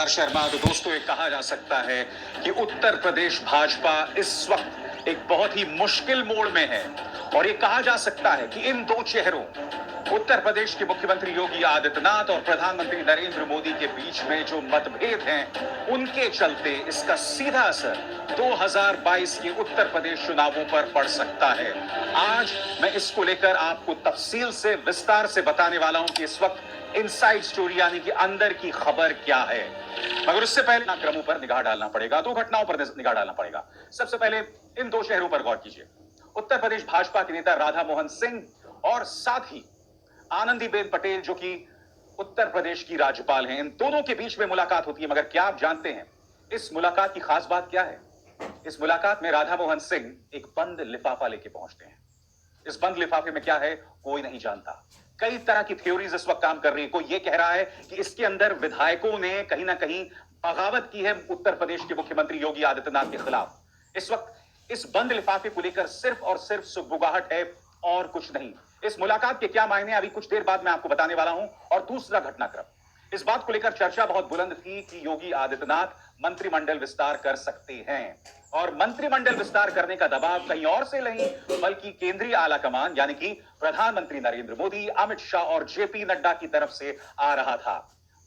नमस्कार शर्मा। तो दोस्तों, ये कहा जा सकता है कि उत्तर प्रदेश भाजपा इस वक्त एक बहुत ही मुश्किल मोड़ में है और ये कहा जा सकता है कि इन दो चेहरों, उत्तर प्रदेश के मुख्यमंत्री योगी आदित्यनाथ और प्रधानमंत्री नरेंद्र मोदी के बीच में जो मतभेद हैं, उनके चलते इसका सीधा असर 2022 के उत्तर प्रदेश चुनावों पर पड़ सकता है। आज मैं इसको लेकर आपको तफसील से, विस्तार से बताने वाला हूं कि इस वक्त इनसाइड स्टोरी यानी कि अंदर की खबर क्या है। मगर उससे पहले क्रमों पर निगाह डालना पड़ेगा, दो घटनाओं पर निगाह डालना पड़ेगा। सबसे पहले इन दो शहरों पर गौर कीजिए। उत्तर प्रदेश भाजपा के नेता राधा मोहन सिंह और साथ ही आनंदीबेन पटेल, जो कि उत्तर प्रदेश की राज्यपाल हैं, इन दोनों के बीच में मुलाकात होती है। मगर क्या आप जानते हैं इस मुलाकात की खास बात क्या है? इस मुलाकात में राधा मोहन सिंह एक बंद लिफाफा लेके पहुंचते हैं। इस बंद लिफाफे में क्या है, कोई नहीं जानता। कई तरह की थ्योरीज इस वक्त काम कर रही है। कोई यह कह रहा है कि इसके अंदर विधायकों ने कहीं ना कहीं बगावत की है उत्तर प्रदेश के मुख्यमंत्री योगी आदित्यनाथ के खिलाफ। इस वक्त इस बंद लिफाफे को लेकर सिर्फ और सिर्फ सुगबुगाहट है और कुछ नहीं। इस मुलाकात के क्या मायने, अभी कुछ देर बाद मैं आपको बताने वाला हूं। और दूसरा घटनाक्रम, इस बात को लेकर चर्चा बहुत बुलंद थी कि योगी आदित्यनाथ मंत्रिमंडल विस्तार कर सकते हैं और मंत्रिमंडल विस्तार करने का दबाव कहीं और से नहीं बल्कि केंद्रीय आला कमान यानी कि प्रधानमंत्री नरेंद्र मोदी, अमित शाह और जेपी नड्डा की तरफ से आ रहा था।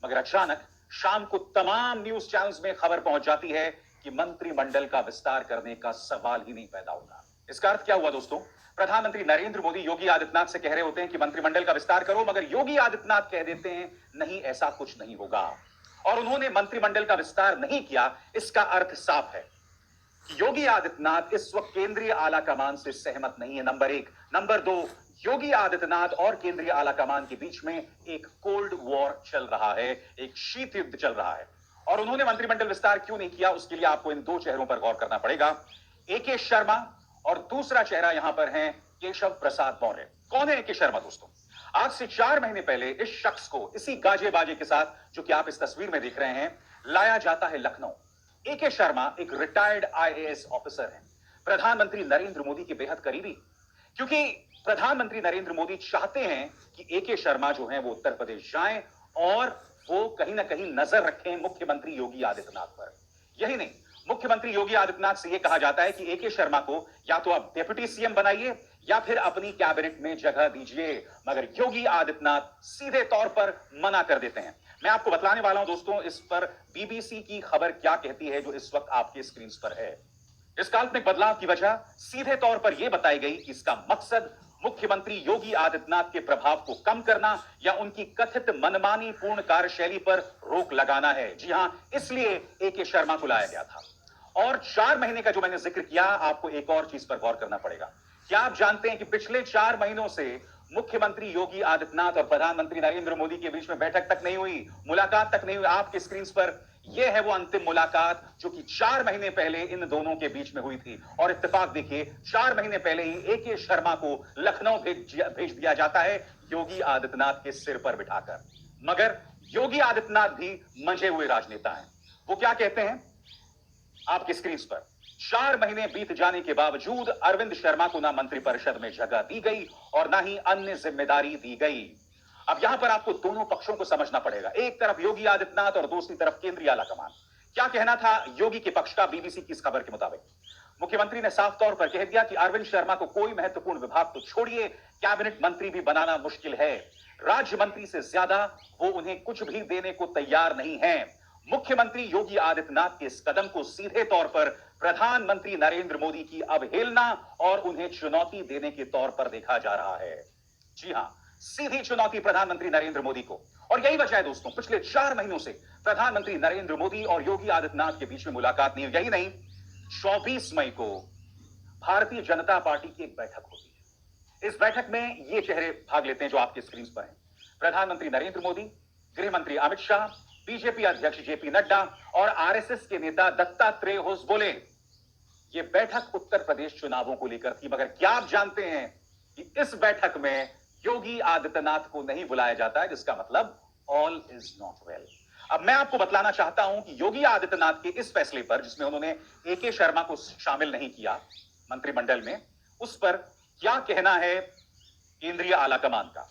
मगर अचानक शाम को तमाम न्यूज चैनल्स में खबर पहुंच जाती है कि मंत्रिमंडल का विस्तार करने का सवाल ही नहीं पैदा होगा। इसका अर्थ क्या हुआ दोस्तों? प्रधानमंत्री नरेंद्र मोदी योगी आदित्यनाथ से कह रहे होते हैं कि मंत्रिमंडल का विस्तार करो, मगर योगी आदित्यनाथ कह देते हैं नहीं, ऐसा कुछ नहीं होगा। और उन्होंने मंत्रिमंडल का विस्तार नहीं किया। इसका अर्थ साफ है कि योगी आदित्यनाथ इस वक्त केंद्रीय आला कमान से सहमत नहीं है, नंबर एक। नंबर दो, योगी आदित्यनाथ और केंद्रीय आला कमान के बीच में एक कोल्ड वॉर चल रहा है, एक शीत युद्ध चल रहा है। और उन्होंने मंत्रिमंडल विस्तार क्यों नहीं किया, उसके लिए आपको इन दो चेहरों पर गौर करना पड़ेगा। ए.के. शर्मा और दूसरा चेहरा यहां पर है केशव प्रसाद मौर्य। कौन है ए.के. शर्मा दोस्तों? आज से 4 महीने पहले इस शख्स को इसी गाजे बाजे के साथ, जो कि आप इस तस्वीर में देख रहे हैं, लाया जाता है लखनऊ। ए.के. शर्मा एक रिटायर्ड आईएएस ऑफिसर हैं, प्रधानमंत्री नरेंद्र मोदी के बेहद करीबी। क्योंकि प्रधानमंत्री नरेंद्र मोदी चाहते हैं कि ए.के. शर्मा जो हैं वो उत्तर प्रदेश जाएं और वो कहीं ना कहीं नजर रखें मुख्यमंत्री योगी आदित्यनाथ पर। यही नहीं, मुख्यमंत्री योगी आदित्यनाथ से यह कहा जाता है कि ए.के. शर्मा को या तो आप डिप्टी सीएम बनाइए या फिर अपनी कैबिनेट में जगह दीजिए। मगर योगी आदित्यनाथ सीधे तौर पर मना कर देते हैं। मैं आपको बतलाने वाला हूं दोस्तों, इस पर बीबीसी की खबर क्या कहती है जो इस वक्त आपके स्क्रीन पर है। इस काल्पनिक बदलाव की वजह सीधे तौर पर यह बताई गई कि इसका मकसद मुख्यमंत्री योगी आदित्यनाथ के प्रभाव को कम करना या उनकी कथित मनमानी पूर्ण कार्यशैली पर रोक लगाना है। जी हां, इसलिए ए.के. शर्मा को लाया गया था। और 4 महीने का जो मैंने जिक्र किया, आपको एक और चीज पर गौर करना पड़ेगा। क्या आप जानते हैं कि पिछले 4 महीनों से मुख्यमंत्री योगी आदित्यनाथ और प्रधानमंत्री नरेंद्र मोदी के बीच में बैठक तक नहीं हुई, मुलाकात तक नहीं हुई। आपके स्क्रीन पर यह है वो अंतिम मुलाकात जो कि 4 महीने पहले इन दोनों के बीच में हुई थी। और इत्तेफाक देखिए, 4 महीने पहले ही ए.के. शर्मा को लखनऊ भेज दिया जाता है योगी आदित्यनाथ के सिर पर बिठाकर। मगर योगी आदित्यनाथ भी मंझे हुए राजनेता हैं। वो क्या कहते हैं आपके स्क्रीन पर? 4 महीने बीत जाने के बावजूद अरविंद शर्मा को ना मंत्रिपरिषद में जगह दी गई और ना ही अन्य जिम्मेदारी दी गई। अब यहां पर आपको दोनों पक्षों को समझना पड़ेगा। एक तरफ योगी आदित्यनाथ और दूसरी तरफ केंद्रीय आला कमान। क्या कहना था योगी के पक्ष का? बीबीसी की इस खबर के मुताबिक मुख्यमंत्री ने साफ तौर पर कह दिया कि अरविंद शर्मा को कोई महत्वपूर्ण विभाग तो छोड़िए, कैबिनेट मंत्री भी बनाना मुश्किल है। राज्य मंत्री से ज्यादा वो उन्हें कुछ भी देने को तैयार नहीं है। मुख्यमंत्री योगी आदित्यनाथ के इस कदम को सीधे तौर पर प्रधानमंत्री नरेंद्र मोदी की अवहेलना और उन्हें चुनौती देने के तौर पर देखा जा रहा है। जी हां, सीधी चुनौती प्रधानमंत्री नरेंद्र मोदी को। और यही वजह है दोस्तों, पिछले 4 महीनों से प्रधानमंत्री नरेंद्र मोदी और योगी आदित्यनाथ के बीच में मुलाकात नहीं हुई। यही नहीं, 24 मई को भारतीय जनता पार्टी की एक बैठक होती है। इस बैठक में ये चेहरे भाग लेते हैं जो आपके स्क्रीन पर हैं। प्रधानमंत्री नरेंद्र मोदी, गृह मंत्री अमित शाह, बीजेपी अध्यक्ष जेपी नड्डा और आरएसएस के नेता दत्तात्रेय होसबोले। ये बैठक उत्तर प्रदेश चुनावों को लेकर थी। मगर क्या आप जानते हैं कि इस बैठक में योगी आदित्यनाथ को नहीं बुलाया जाता है, जिसका मतलब ऑल इज नॉट वेल। अब मैं आपको बतलाना चाहता हूं कि योगी आदित्यनाथ के इस फैसले पर, जिसमें उन्होंने ए.के. शर्मा को शामिल नहीं किया मंत्रिमंडल में, उस पर क्या कहना है केंद्रीय आला कमान का?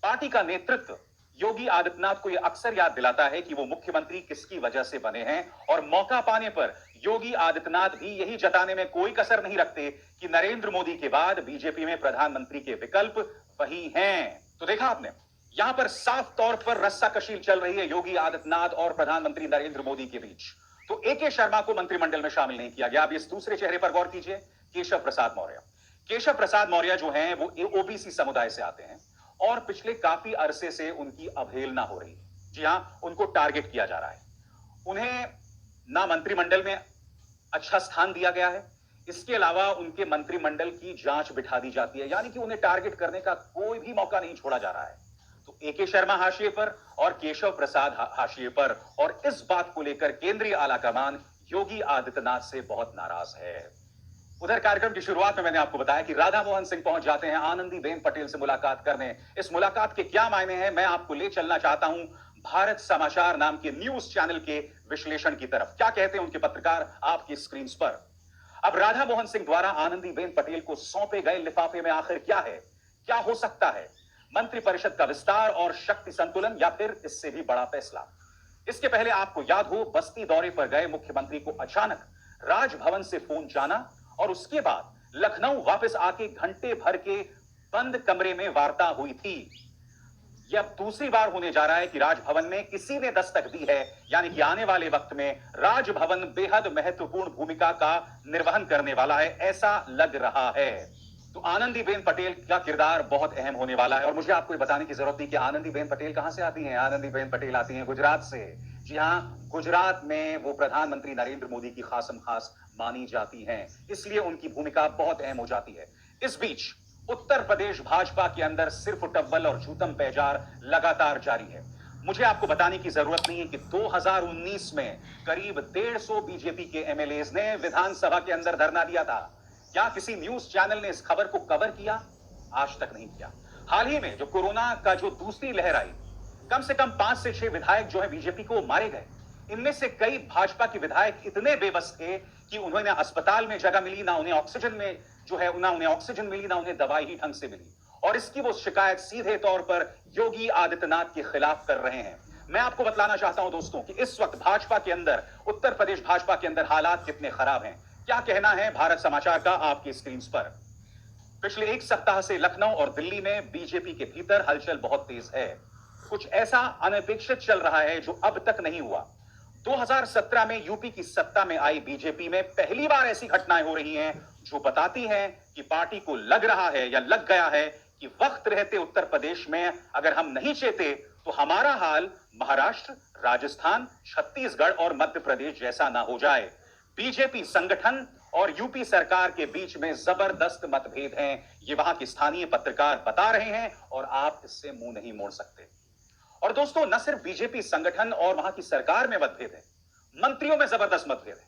पार्टी का नेतृत्व योगी आदित्यनाथ को यह अक्सर याद दिलाता है कि वो मुख्यमंत्री किसकी वजह से बने हैं और मौका पाने पर योगी आदित्यनाथ भी यही जताने में कोई कसर नहीं रखते कि नरेंद्र मोदी के बाद बीजेपी में प्रधानमंत्री के विकल्प वही हैं। तो देखा आपने, यहां पर साफ तौर पर रस्साकशी चल रही है योगी आदित्यनाथ और प्रधानमंत्री नरेंद्र मोदी के बीच। तो एके शर्मा को मंत्रिमंडल में शामिल नहीं किया गया। अब इस दूसरे चेहरे पर गौर कीजिए, केशव प्रसाद मौर्य। केशव प्रसाद मौर्य जो हैं वो ओबीसी समुदाय से आते हैं और पिछले काफी अरसे से उनकी अवहेलना हो रही है। जी हां, उनको टारगेट किया जा रहा है। उन्हें ना मंत्रिमंडल में अच्छा स्थान दिया गया है, इसके अलावा उनके मंत्रिमंडल की जांच बिठा दी जाती है, यानी कि उन्हें टारगेट करने का कोई भी मौका नहीं छोड़ा जा रहा है। तो एके शर्मा हाशिए पर और केशव प्रसाद हाशिए पर, और इस बात को लेकर केंद्रीय आलाकमान योगी आदित्यनाथ से बहुत नाराज है। उधर कार्यक्रम की शुरुआत में मैंने आपको बताया कि राधा मोहन सिंह पहुंच जाते हैं आनंदीबेन पटेल से मुलाकात करने। इस मुलाकात के क्या मायने हैं, मैं आपको ले चलना चाहता हूं भारत समाचार नाम के न्यूज चैनल के विश्लेषण की तरफ। क्या कहते हैं उनके पत्रकार आपकी स्क्रीन पर। अब राधा मोहन सिंह द्वारा आनंदीबेन पटेल को सौंपे गए लिफाफे में आखिर क्या है, क्या हो सकता है? मंत्रिपरिषद का विस्तार और शक्ति संतुलन, या फिर इससे भी बड़ा फैसला? इसके पहले आपको याद हो, बस्ती दौरे पर गए मुख्यमंत्री को अचानक राजभवन से फोन जाना और उसके बाद लखनऊ वापस आके घंटे भर के बंद कमरे में वार्ता हुई थी। यह अब दूसरी बार होने जा रहा है कि राजभवन में किसी ने दस्तक दी है, यानी कि आने वाले वक्त में राजभवन बेहद महत्वपूर्ण भूमिका का निर्वहन करने वाला है, ऐसा लग रहा है। तो आनंदीबेन पटेल का किरदार बहुत अहम होने वाला है। और मुझे आपको बताने की जरूरत नहीं कि आनंदीबेन पटेल कहां से आती हैं। आनंदीबेन पटेल आती हैं गुजरात से। जी हां, गुजरात में वो प्रधानमंत्री नरेंद्र मोदी की खासम खास मानी जाती हैं, इसलिए उनकी भूमिका बहुत अहम हो जाती है। इस बीच उत्तर प्रदेश भाजपा के अंदर सिर्फ टब्बल और जूतम पैजार लगातार जारी है। मुझे आपको बताने की जरूरत नहीं है कि 2019 में करीब 150 बीजेपी के एमएलएज ने विधानसभा के अंदर धरना दिया था। क्या किसी न्यूज चैनल ने इस खबर को कवर किया? आज तक नहीं किया। हाल ही में जो कोरोना का जो दूसरी लहर आई, कम से कम 5 से 6 विधायक जो है बीजेपी को मारे गए। इनमें से कई भाजपा के विधायक इतने बेबस थे कि उन्हें अस्पताल में जगह मिली ना, उन्हें ऑक्सीजन में जो है ना उन्हें ऑक्सीजन मिली, ना उन्हें दवाई ही ढंग से मिली। और इसकी वो शिकायत सीधे तौर पर योगी आदित्यनाथ के खिलाफ कर रहे हैं। मैं आपको बतलाना चाहता हूं दोस्तों कि इस वक्त भाजपा के अंदर, उत्तर प्रदेश भाजपा के अंदर हालात कितने खराब हैं। क्या कहना है भारत समाचार का आपकी स्क्रीन पर। पिछले एक सप्ताह से लखनऊ और दिल्ली में बीजेपी के भीतर हलचल बहुत तेज है। कुछ ऐसा अनपेक्षित चल रहा है जो अब तक नहीं हुआ। 2017 में यूपी की सत्ता में आई बीजेपी में पहली बार ऐसी घटनाएं हो रही हैं जो बताती हैं कि पार्टी को लग रहा है या लग गया है कि वक्त रहते उत्तर प्रदेश में अगर हम नहीं चेते तो हमारा हाल महाराष्ट्र, राजस्थान, छत्तीसगढ़ और मध्य प्रदेश जैसा ना हो जाए। बीजेपी संगठन और यूपी सरकार के बीच में जबरदस्त मतभेद हैं, ये वहां के स्थानीय पत्रकार बता रहे हैं और आप इससे मुंह नहीं मोड़ सकते। और दोस्तों, न सिर्फ बीजेपी संगठन और वहां की सरकार में मतभेद है, मंत्रियों में जबरदस्त मतभेद है।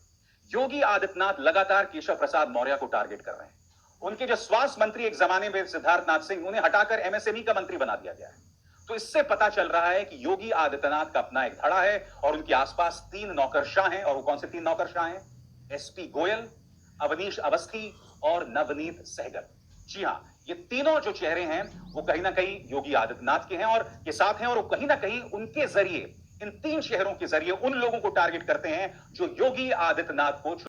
योगी आदित्यनाथ लगातार केशव प्रसाद मौर्य को टारगेट कर रहे हैं। उनके जो स्वास्थ्य मंत्री एक जमाने में सिद्धार्थनाथ सिंह, उन्हें हटाकर एमएसएमई का मंत्री बना दिया गया है। तो इससे पता चल रहा है कि योगी आदित्यनाथ का अपना एक धड़ा है और उनके आसपास 3 नौकरशाह हैं। और वो कौन से 3 नौकरशाह हैं? एसपी गोयल, अवनीश अवस्थी और नवनीत सहगल। जी हां, ये तीनों जो चेहरे हैं वो कहीं ना कहीं योगी आदित्यनाथ के हैं और के साथ हैं, और वो कहीं ना कहीं उनके जरिए, इन 3 चेहरों के जरिए उन लोगों को टारगेट करते हैं जो योगी आदित्यनाथ को